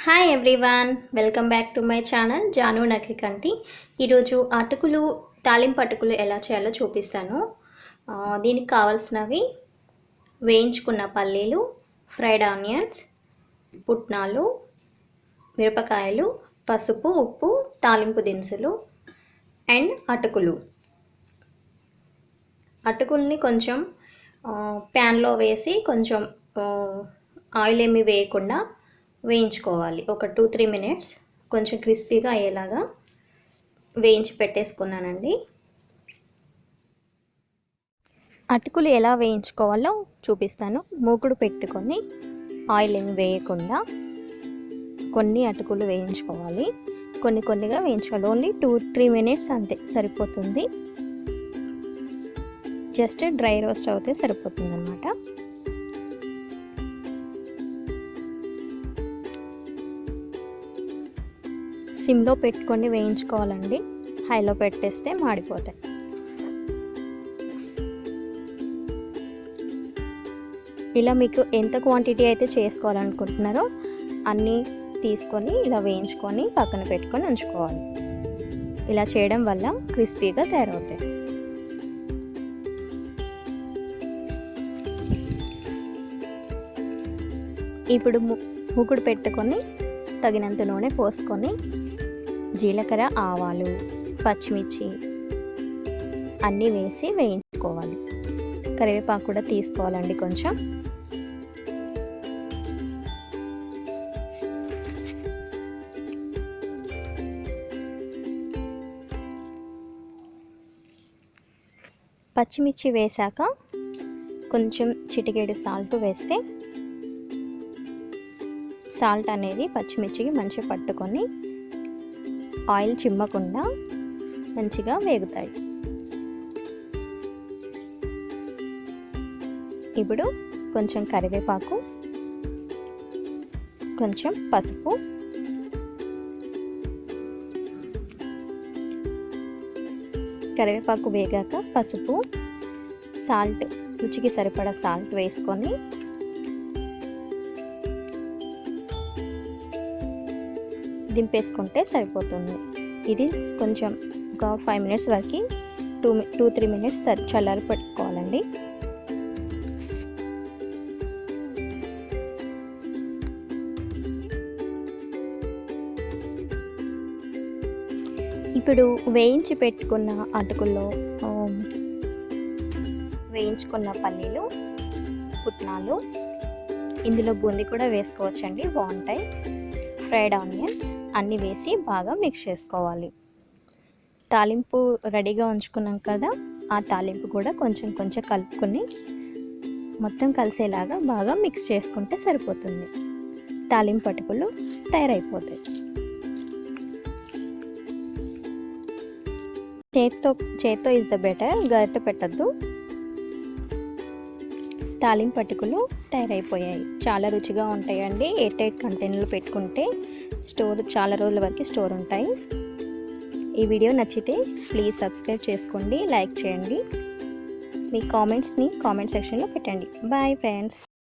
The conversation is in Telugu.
Hi everyone, welcome back to my channel Janu Nakikanti. ఈరోజు అటుకులు తాలింపు అటుకులు ఎలా చేయాలో చూపిస్తాను. దీనికి కావాల్సినవి వేయించుకున్న పల్లీలు, ఫ్రైడ్ ఆనియన్స్, పుట్నాలు, మిరపకాయలు, పసుపు, ఉప్పు, తాలింపు దినుసులు అండ్ అటుకులు. అటుకుల్ని కొంచెం ప్యాన్లో వేసి కొంచెం ఆయిల్ ఏమీ వేయకుండా వేయించుకోవాలి. ఒక 2-3 మినిట్స్ కొంచెం క్రిస్పీగా అయ్యేలాగా వేయించి పెట్టేసుకున్నానండి. అటుకులు ఎలా వేయించుకోవాలో చూపిస్తాను. మూకుడు పెట్టుకొని ఆయిల్ ఏమి వేయకుండా కొన్ని అటుకులు వేయించుకోవాలి. కొన్నిగా వేయించుకోవాలి. ఓన్లీ 2-3 మినిట్స్ అంతే సరిపోతుంది. జస్ట్ డ్రై రోస్ట్ అవుతే సరిపోతుంది అన్నమాట. సిమ్లో పెట్టుకొని వేయించుకోవాలండి. హైలో పెట్టేస్తే మాడిపోతాయి. ఇలా మీకు ఎంత క్వాంటిటీ అయితే చేసుకోవాలనుకుంటున్నారో అన్నీ తీసుకొని ఇలా వేయించుకొని పక్కన పెట్టుకొని ఉంచుకోవాలి. ఇలా చేయడం వల్ల క్రిస్పీగా తయారవుతాయి. ఇప్పుడు మూకుడు పెట్టుకొని తగినంత నూనె పోసుకొని జీలకర్ర, ఆవాలు, పచ్చిమిర్చి అన్నీ వేసి వేయించుకోవాలి. కరివేపాకు కూడా తీసుకోవాలండి కొంచెం. పచ్చిమిర్చి వేశాక కొంచెం చిటికెడు సాల్ట్ వేస్తే సాల్ట్ అనేది పచ్చిమిర్చికి మంచిగా పట్టుకొని ఆయిల్ చిమ్మకుండా మంచిగా వేగుతాయి. ఇప్పుడు కొంచెం కరివేపాకు, కొంచెం పసుపు, కరివేపాకు వేగాక పసుపు, సాల్ట్, రుచికి సరిపడా సాల్ట్ వేసుకొని దింపేసుకుంటే సరిపోతుంది. ఇది కొంచెం ఒక 5 మినిట్స్ వరకు 2-3 మినిట్స్ చల్లారి పెట్టుకోవాలండి. ఇప్పుడు వేయించి పెట్టుకున్న అటుకుల్లో వేయించుకున్న పల్లీలు, పుట్నాలు, ఇందులో బూందీ కూడా వేసుకోవచ్చండి, బాగుంటాయి. ఫ్రైడ్ ఆనియన్స్ అన్నీ వేసి బాగా మిక్స్ చేసుకోవాలి. తాలింపు రెడీగా ఉంచుకున్నాం కదా, ఆ తాలింపు కూడా కొంచెం కలుపుకొని మొత్తం కలిసేలాగా బాగా మిక్స్ చేసుకుంటే సరిపోతుంది. తాలింపు అటుకులు తయారైపోతాయి. చేత్తో ఇస్ ద బెటర్, గరిటె పెట్టద్దు. తాలింపు అటుకులు తయారైపోయాయి. చాలా రుచిగా ఉంటాయండి. ఎయిర్ టైట్ కంటైనర్లో పెట్టుకుంటే చాలా రోజుల వరకు స్టోర్ ఉంటాయి. ఈ వీడియో నచ్చితే ప్లీజ్ సబ్స్క్రైబ్ చేసుకోండి, లైక్ చేయండి. మీ కామెంట్స్ని కామెంట్ సెక్షన్లో పెట్టండి. Bye friends.